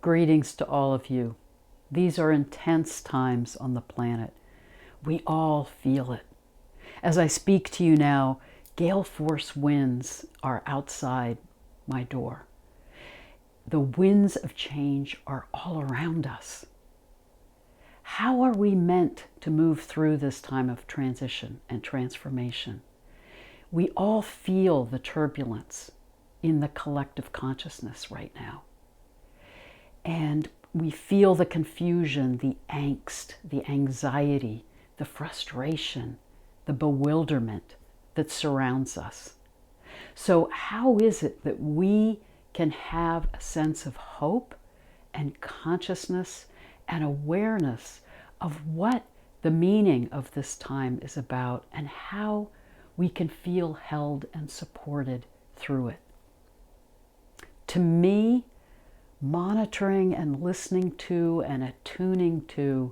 Greetings to all of you. These are intense times on the planet. We all feel it. As I speak to you now, gale force winds are outside my door. The winds of change are all around us. How are we meant to move through this time of transition and transformation? We all feel the turbulence in the collective consciousness right now. And we feel the confusion, the angst, the anxiety, the frustration, the bewilderment that surrounds us. So how is it that we can have a sense of hope and consciousness and awareness of what the meaning of this time is about and how we can feel held and supported through it? To me, monitoring and listening to and attuning to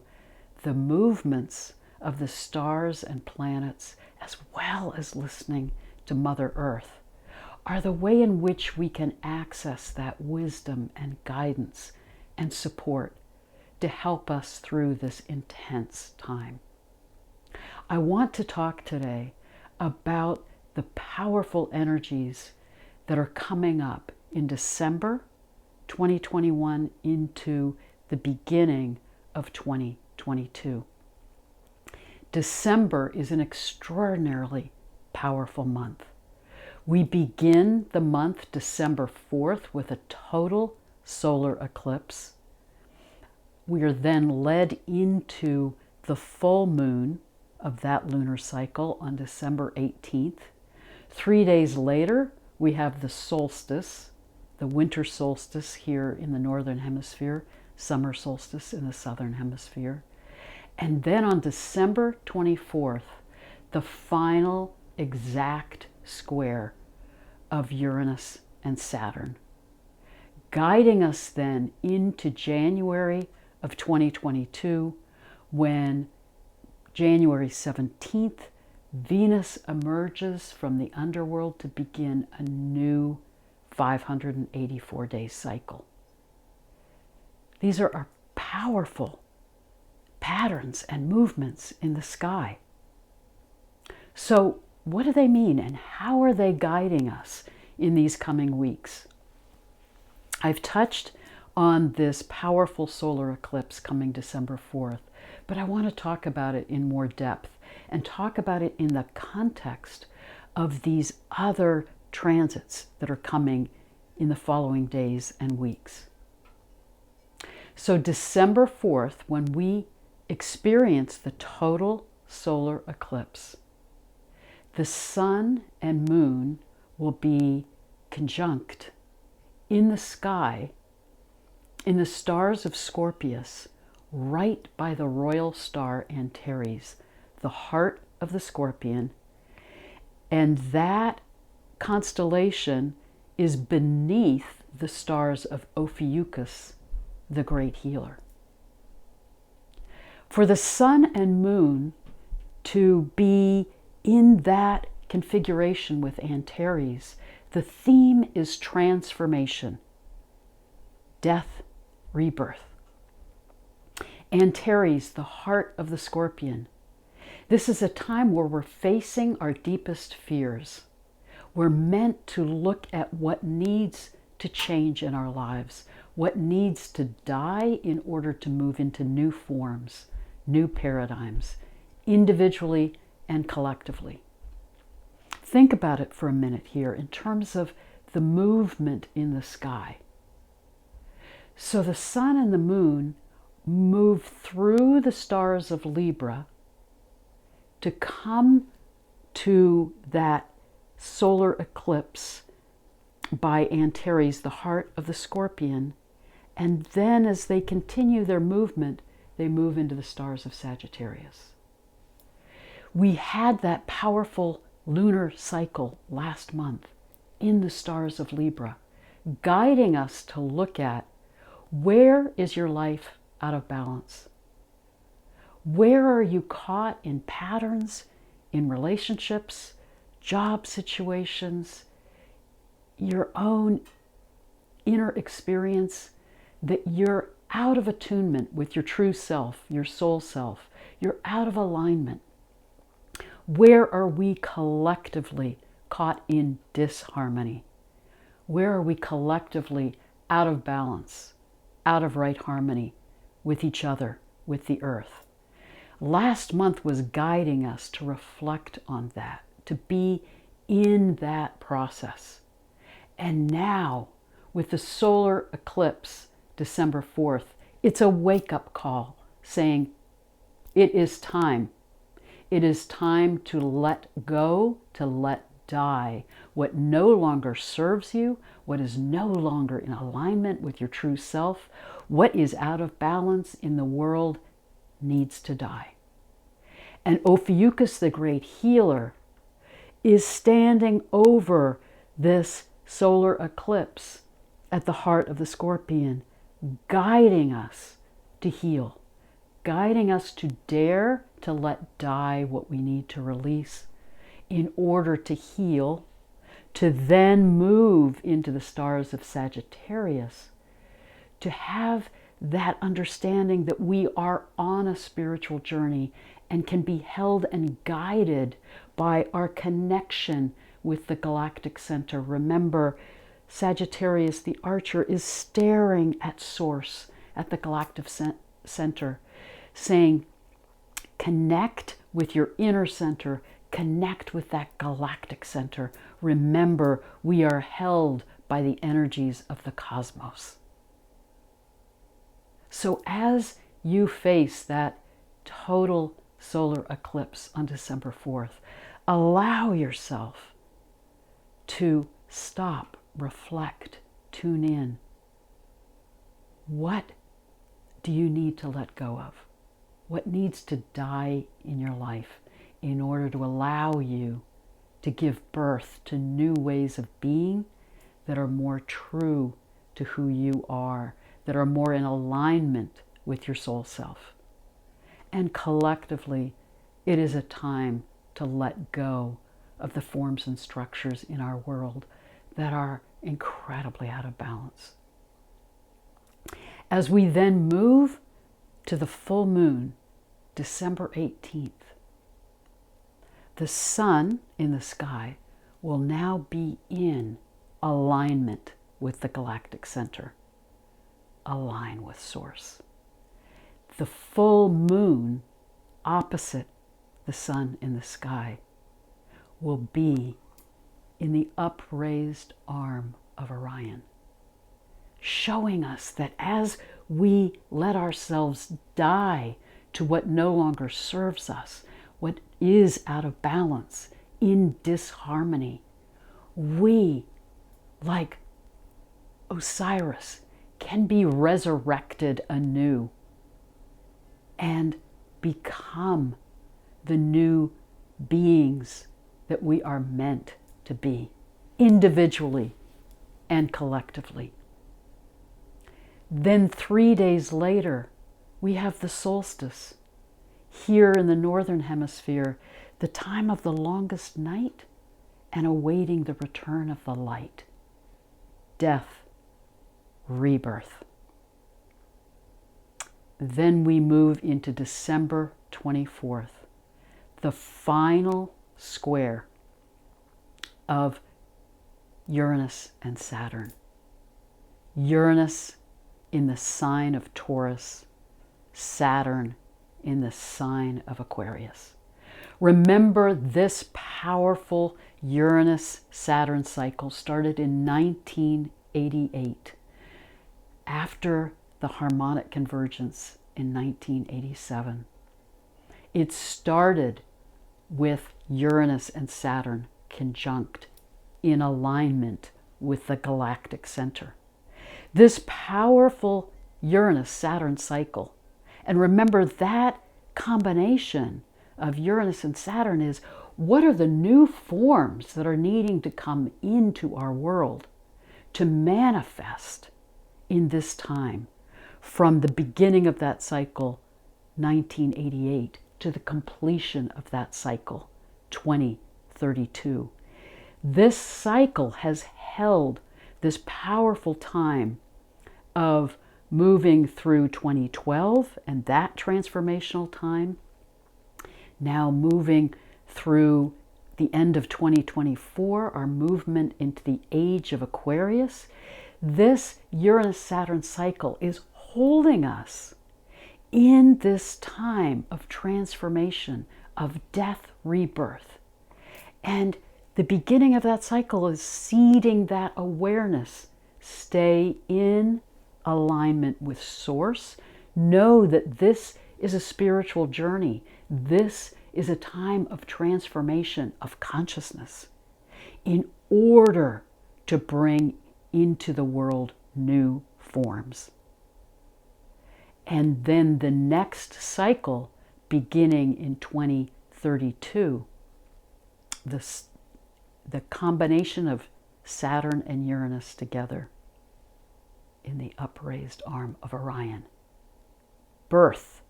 the movements of the stars and planets, as well as listening to Mother Earth, are the way in which we can access that wisdom and guidance and support to help us through this intense time. I want to talk today about the powerful energies that are coming up in December 2021 into the beginning of 2022. December is an extraordinarily powerful month. We begin the month December 4th with a total solar eclipse. We are then led into the full moon of that lunar cycle on December 18th. 3 days later, we have the solstice, the winter solstice here in the northern hemisphere, summer solstice in the southern hemisphere. And then on December 24th, the final exact square of Uranus and Saturn, guiding us then into January of 2022, when January 17th, Venus emerges from the underworld to begin a new 584-day cycle. These are our powerful patterns and movements in the sky. So what do they mean and how are they guiding us in these coming weeks? I've touched on this powerful solar eclipse coming December 4th, but I want to talk about it in more depth and talk about it in the context of these other transits that are coming in the following days and weeks. So December 4th, when we experience the total solar eclipse, the sun and moon will be conjunct in the sky, in the stars of Scorpius, right by the royal star Antares, the heart of the Scorpion. And that constellation is beneath the stars of Ophiuchus, the great healer. For the sun and moon to be in that configuration with Antares, the theme is transformation, death, rebirth. Antares, the heart of the Scorpion. This is a time where we're facing our deepest fears. We're meant to look at what needs to change in our lives, what needs to die in order to move into new forms, new paradigms, individually and collectively. Think about it for a minute here in terms of the movement in the sky. So the sun and the moon move through the stars of Libra to come to that solar eclipse by Antares, the heart of the Scorpion. And then as they continue their movement, they move into the stars of Sagittarius. We had that powerful lunar cycle last month in the stars of Libra, guiding us to look at where is your life out of balance? Where are you caught in patterns, in relationships, job situations, your own inner experience that you're out of attunement with your true self, your soul self. You're out of alignment. Where are we collectively caught in disharmony? Where are we collectively out of balance, out of right harmony with each other, with the earth? Last month was guiding us to reflect on that, to be in that process. And now, with the solar eclipse, December 4th, it's a wake-up call saying, it is time. It is time to let go, to let die what no longer serves you, what is no longer in alignment with your true self, what is out of balance in the world needs to die. And Ophiuchus, the great healer, is standing over this solar eclipse at the heart of the Scorpion, guiding us to heal, guiding us to dare to let die what we need to release in order to heal, to then move into the stars of Sagittarius, to have that understanding that we are on a spiritual journey and can be held and guided by our connection with the galactic center. Remember, Sagittarius, the archer, is staring at Source, at the galactic center, saying, connect with your inner center, connect with that galactic center. Remember, we are held by the energies of the cosmos. So as you face that total solar eclipse on December 4th, allow yourself to stop, reflect, tune in. What do you need to let go of? What needs to die in your life in order to allow you to give birth to new ways of being that are more true to who you are, that are more in alignment with your soul self? And collectively, it is a time to let go of the forms and structures in our world that are incredibly out of balance. As we then move to the full moon, December 18th, the sun in the sky will now be in alignment with the galactic center, align with Source. The full moon opposite the sun in the sky will be in the upraised arm of Orion, showing us that as we let ourselves die to what no longer serves us, what is out of balance, in disharmony, we, like Osiris, can be resurrected anew and become the new beings that we are meant to be, individually and collectively. Then 3 days later, we have the solstice. Here in the northern hemisphere, the time of the longest night and awaiting the return of the light. Death, rebirth. Then we move into December 24th, the final square of Uranus and Saturn. Uranus in the sign of Taurus, Saturn in the sign of Aquarius. Remember, this powerful Uranus-Saturn cycle started in 1988, after the harmonic convergence in 1987. It started with Uranus and Saturn conjunct in alignment with the galactic center. This powerful Uranus-Saturn cycle, and remember that combination of Uranus and Saturn is, what are the new forms that are needing to come into our world to manifest in this time, from the beginning of that cycle, 1988, to the completion of that cycle, 2032. This cycle has held this powerful time of moving through 2012 and that transformational time, now moving through the end of 2024, our movement into the age of Aquarius. This Uranus-Saturn cycle is holding us in this time of transformation, of death, rebirth. And the beginning of that cycle is seeding that awareness. Stay in alignment with Source. Know that this is a spiritual journey. This is a time of transformation of consciousness in order to bring into the world new forms. And then the next cycle, beginning in 2032, the combination of Saturn and Uranus together in the upraised arm of Orion. Birth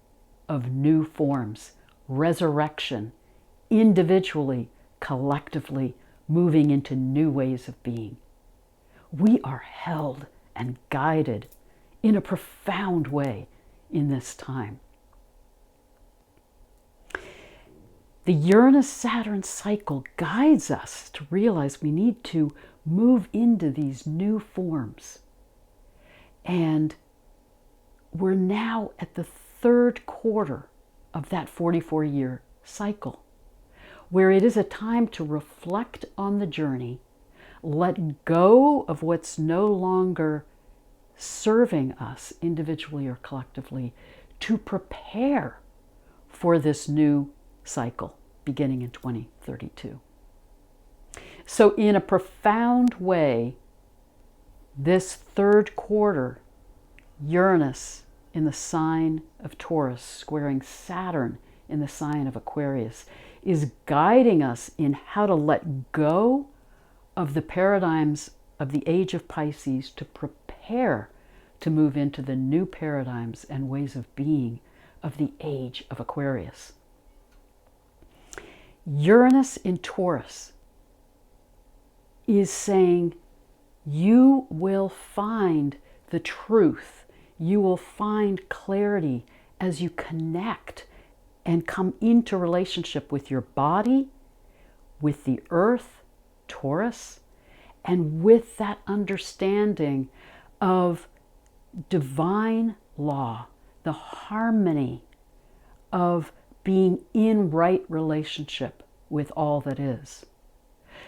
of new forms, resurrection, individually, collectively, moving into new ways of being. We are held and guided in a profound way in this time. The Uranus-Saturn cycle guides us to realize we need to move into these new forms. And we're now at the third quarter of that 44-year cycle, where it is a time to reflect on the journey, let go of what's no longer serving us individually or collectively, to prepare for this new cycle beginning in 2032. So in a profound way, this third quarter, Uranus in the sign of Taurus, squaring Saturn in the sign of Aquarius, is guiding us in how to let go of the paradigms of the age of Pisces to prepare to move into the new paradigms and ways of being of the age of Aquarius. Uranus in Taurus is saying you will find the truth, you will find clarity as you connect and come into relationship with your body, with the earth, Taurus, and with that understanding of divine law, the harmony of being in right relationship with all that is.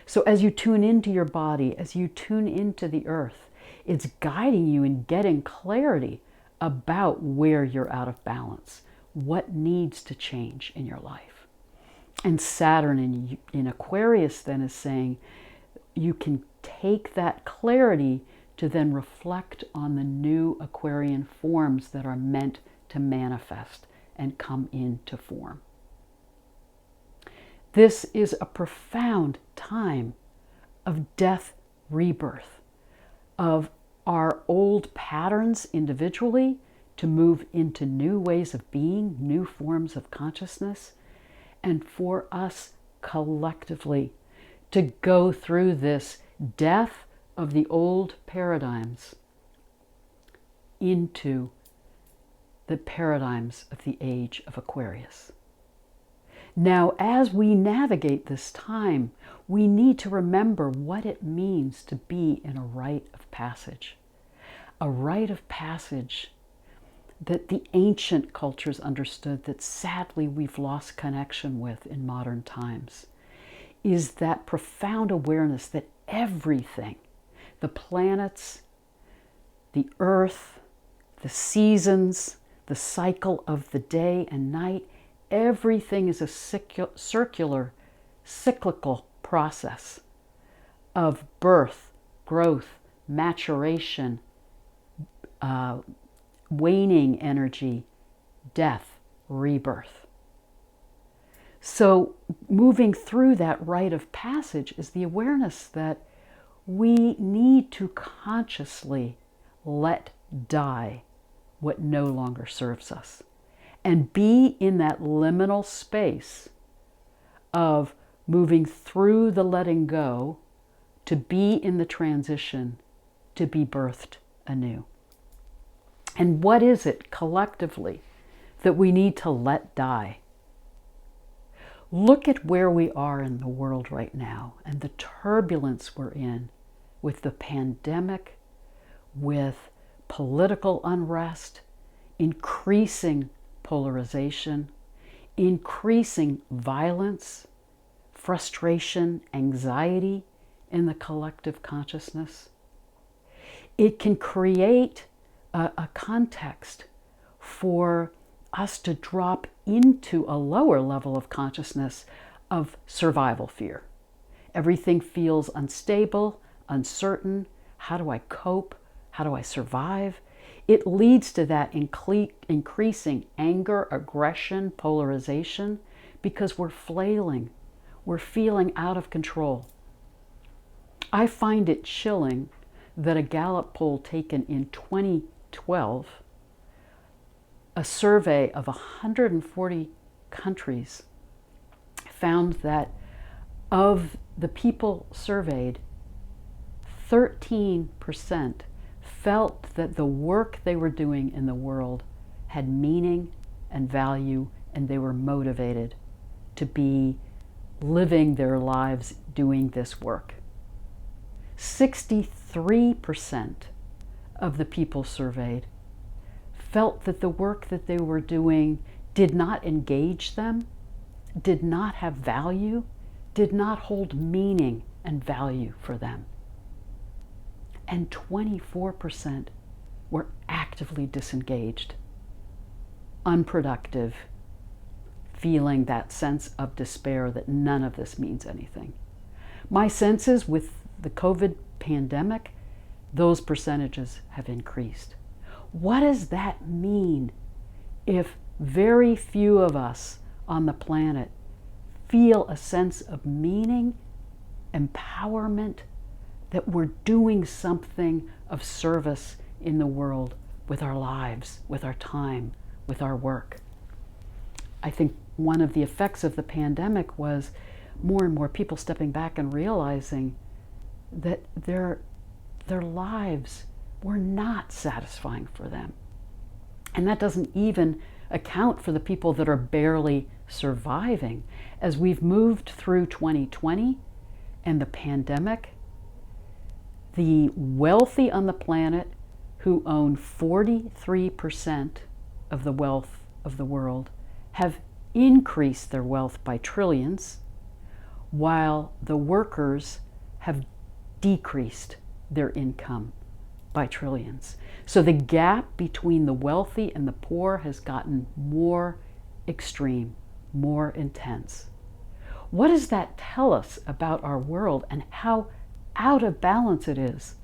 So as you tune into your body, as you tune into the earth, it's guiding you in getting clarity about where you're out of balance, what needs to change in your life. And Saturn in Aquarius then is saying you can take that clarity to then reflect on the new Aquarian forms that are meant to manifest and come into form. This is a profound time of death, rebirth, of our old patterns individually to move into new ways of being, new forms of consciousness, and for us collectively to go through this death of the old paradigms into the paradigms of the age of Aquarius. Now, as we navigate this time, we need to remember what it means to be in a rite of passage. A rite of passage that the ancient cultures understood, that sadly we've lost connection with in modern times, is that profound awareness that everything, the planets, the earth, the seasons, the cycle of the day and night, everything is a circular, cyclical process of birth, growth, maturation, waning energy, death, rebirth. So moving through that rite of passage is the awareness that we need to consciously let die what no longer serves us, and be in that liminal space of moving through the letting go to be in the transition to be birthed anew. And what is it collectively that we need to let die? Look at where we are in the world right now and the turbulence we're in with the pandemic, with political unrest, increasing polarization, increasing violence, frustration, anxiety in the collective consciousness. It can create a context for us to drop into a lower level of consciousness of survival fear. Everything feels unstable, uncertain. How do I cope? How do I survive? It leads to that increasing anger, aggression, polarization, because we're flailing. We're feeling out of control. I find it chilling that a Gallup poll taken in 2012, a survey of 140 countries, found that of the people surveyed, 13% felt that the work they were doing in the world had meaning and value, and they were motivated to be living their lives doing this work. 63% of the people surveyed felt that the work that they were doing did not engage them, did not have value, did not hold meaning and value for them. And 24% were actively disengaged, unproductive, feeling that sense of despair that none of this means anything. My sense is with the COVID pandemic, those percentages have increased. What does that mean if very few of us on the planet feel a sense of meaning, empowerment, that we're doing something of service in the world with our lives, with our time, with our work? I think one of the effects of the pandemic was more and more people stepping back and realizing that their lives were not satisfying for them. And that doesn't even account for the people that are barely surviving. As we've moved through 2020 and the pandemic, the wealthy on the planet, who own 43% of the wealth of the world, have increased their wealth by trillions, while the workers have decreased their income by trillions. So the gap between the wealthy and the poor has gotten more extreme, more intense. What does that tell us about our world and how out of balance it is?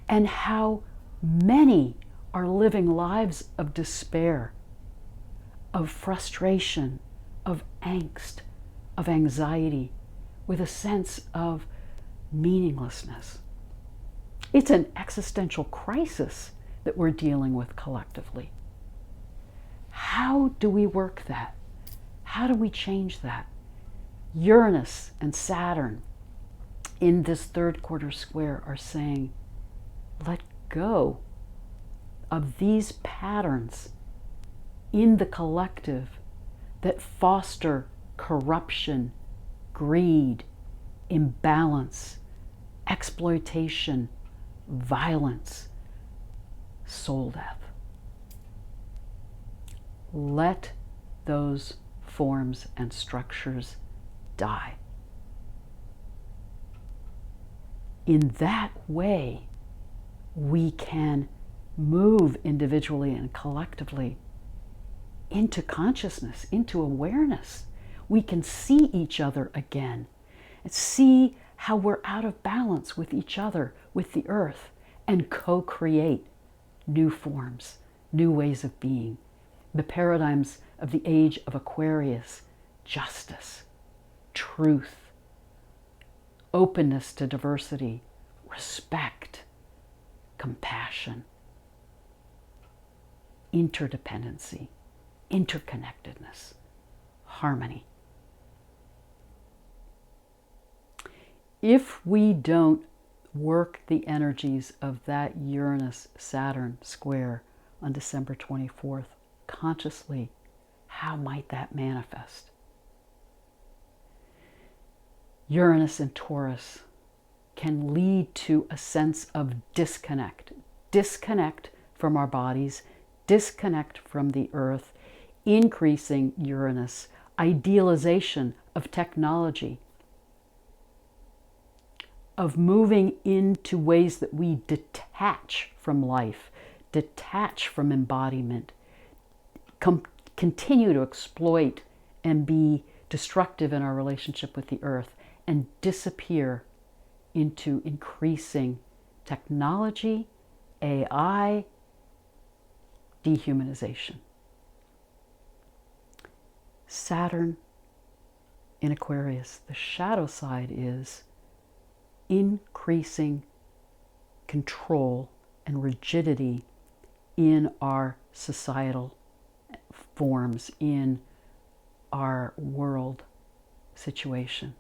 And how many are living lives of despair, of frustration, of angst, of anxiety, with a sense of meaninglessness. It's an existential crisis that we're dealing with collectively. How do we work that? How do we change that? Uranus and Saturn in this third quarter square are saying, let go of these patterns in the collective that foster corruption, greed, imbalance, exploitation, violence, soul death. Let those forms and structures die. In that way, we can move individually and collectively into consciousness, into awareness. We can see each other again and see how we're out of balance with each other, with the earth, and co-create new forms, new ways of being. The paradigms of the age of Aquarius: justice, truth, openness to diversity, respect, compassion, interdependency, interconnectedness, harmony. If we don't work the energies of that Uranus-Saturn square on December 24th, consciously, how might that manifest? Uranus and Taurus can lead to a sense of disconnect. Disconnect from our bodies, disconnect from the earth, increasing Uranus, idealization of technology, of moving into ways that we detach from life, detach from embodiment, continue to exploit and be destructive in our relationship with the earth, and disappear into increasing technology, AI, dehumanization. Saturn in Aquarius, the shadow side is increasing control and rigidity in our societal forms, in our world situation.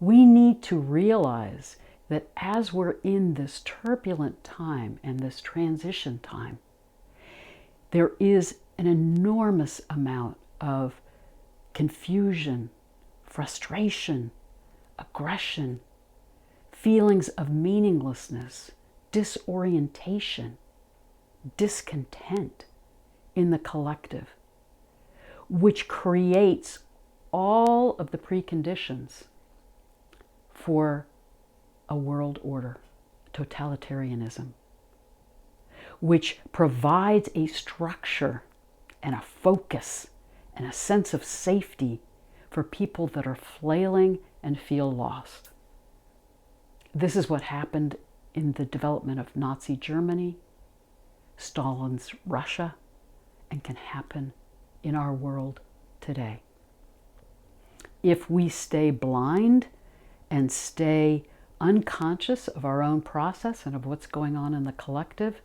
We need to realize that as we're in this turbulent time and this transition time, there is an enormous amount of confusion, frustration, aggression, feelings of meaninglessness, disorientation, discontent in the collective, which creates all of the preconditions for a world order, totalitarianism, which provides a structure and a focus and a sense of safety for people that are flailing and feel lost. This is what happened in the development of Nazi Germany, Stalin's Russia, and can happen in our world today. If we stay blind and stay unconscious of our own process and of what's going on in the collective,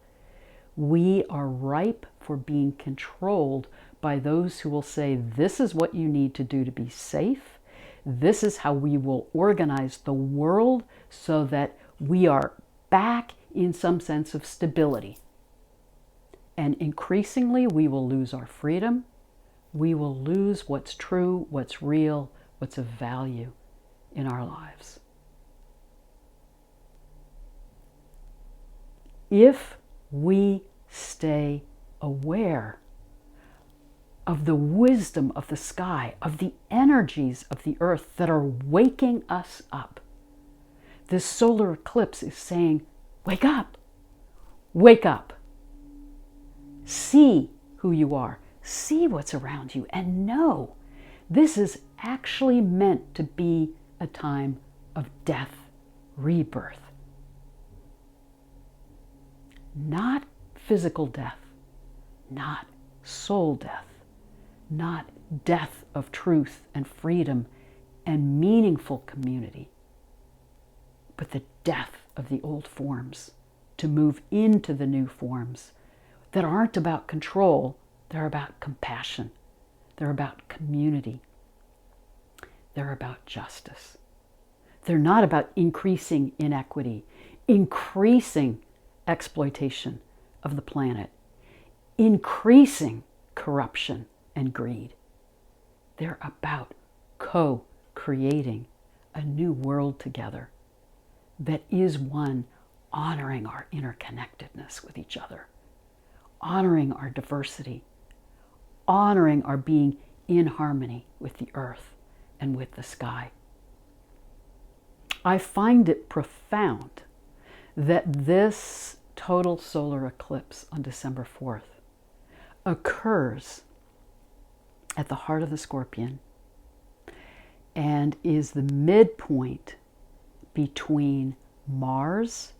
we are ripe for being controlled by those who will say, this is what you need to do to be safe. This is how we will organize the world so that we are back in some sense of stability. And increasingly, we will lose our freedom. We will lose what's true, what's real, what's of value in our lives. If we stay aware of the wisdom of the sky, of the energies of the earth that are waking us up, this solar eclipse is saying, wake up, wake up. See who you are, see what's around you, and know this is actually meant to be a time of death, rebirth. Not physical death, not soul death, not death of truth and freedom and meaningful community, but the death of the old forms to move into the new forms that aren't about control, they're about compassion, they're about community, they're about justice. They're not about increasing inequity, increasing exploitation of the planet, increasing corruption and greed. They're about co-creating a new world together that is one honoring our interconnectedness with each other, honoring our diversity, honoring our being in harmony with the earth and with the sky. I find it profound that this total solar eclipse on December 4th occurs at the heart of the Scorpion and is the midpoint between Mars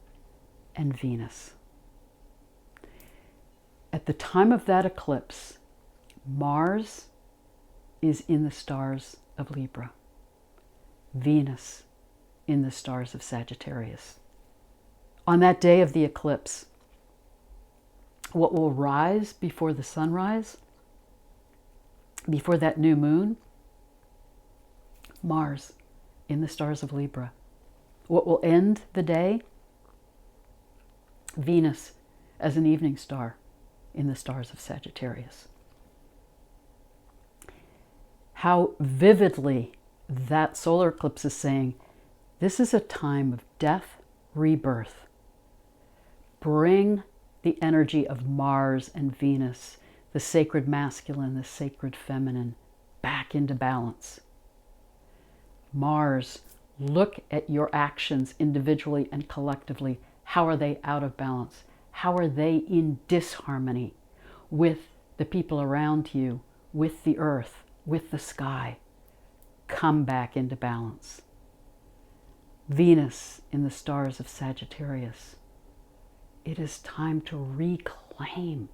and Venus. At the time of that eclipse, Mars is in the stars of Libra, Venus in the stars of Sagittarius. On that day of the eclipse, what will rise before the sunrise, before that new moon? Mars in the stars of Libra. What will end the day? Venus as an evening star in the stars of Sagittarius. How vividly that solar eclipse is saying, this is a time of death, rebirth. Bring the energy of Mars and Venus, the sacred masculine, the sacred feminine, back into balance. Mars, look at your actions individually and collectively. How are they out of balance? How are they in disharmony with the people around you, with the earth, with the sky? Come back into balance. Venus in the stars of Sagittarius. It is time to reclaim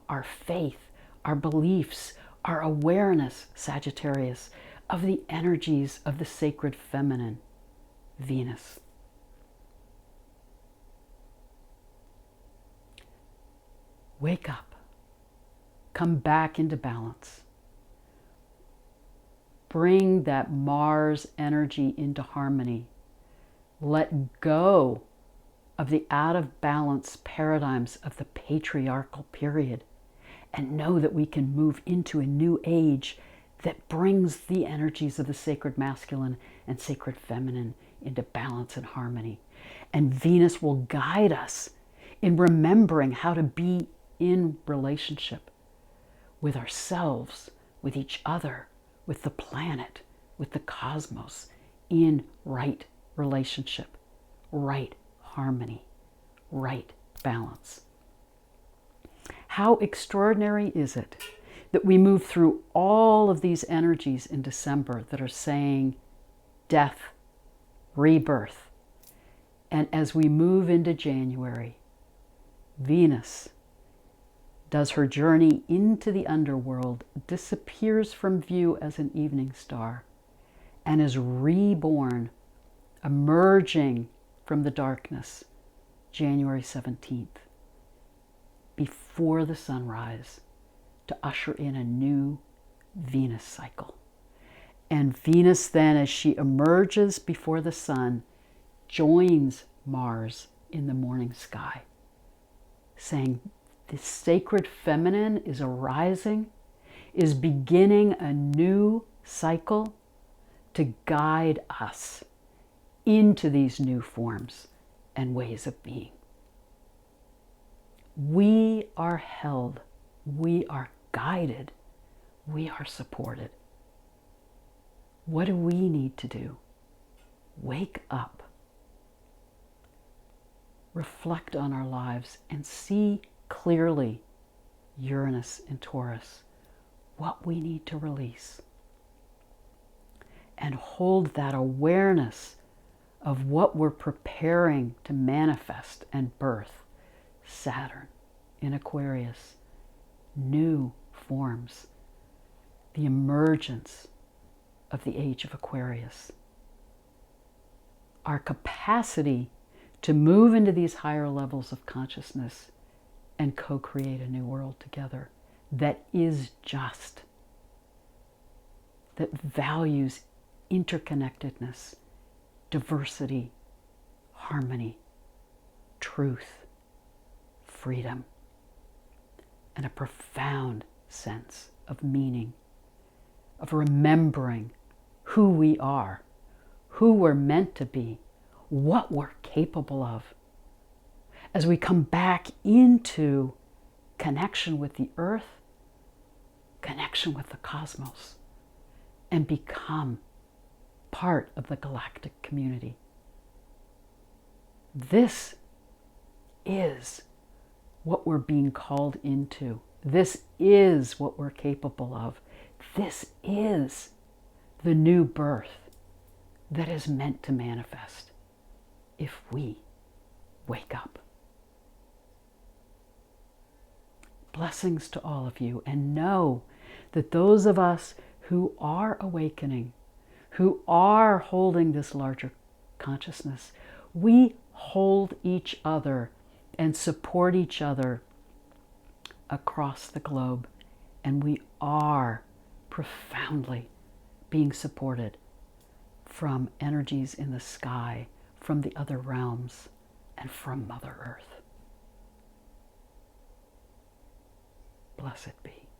our faith, our beliefs, our awareness, Sagittarius, of the energies of the sacred feminine, Venus. Wake up. Come back into balance. Bring that Mars energy into harmony. Let go of the out of balance paradigms of the patriarchal period and know that we can move into a new age that brings the energies of the sacred masculine and sacred feminine into balance and harmony. And Venus will guide us in remembering how to be in relationship with ourselves, with each other, with the planet, with the cosmos, in right relationship, right harmony, right balance. How extraordinary is it that we move through all of these energies in December that are saying death, rebirth. And as we move into January, Venus does her journey into the underworld, disappears from view as an evening star, and is reborn, emerging from the darkness, January 17th, before the sunrise, to usher in a new Venus cycle. And Venus then, as she emerges before the sun, joins Mars in the morning sky, saying the sacred feminine is arising, is beginning a new cycle to guide us into these new forms and ways of being. We are held, we are guided, we are supported. What do we need to do? Wake up. Reflect on our lives and see clearly, Uranus and Taurus, what we need to release. And hold that awareness of what we're preparing to manifest and birth. Saturn in Aquarius, new forms, the emergence of the age of Aquarius. Our capacity to move into these higher levels of consciousness and co-create a new world together that is just, that values interconnectedness, diversity, harmony, truth, freedom, and a profound sense of meaning, of remembering who we are, who we're meant to be, what we're capable of. As we come back into connection with the earth, connection with the cosmos, and become part of the galactic community. This is what we're being called into. This is what we're capable of. This is the new birth that is meant to manifest if we wake up. Blessings to all of you, and know that those of us who are awakening, who are holding this larger consciousness, we hold each other and support each other across the globe, and we are profoundly being supported from energies in the sky, from the other realms, and from Mother Earth. Blessed be.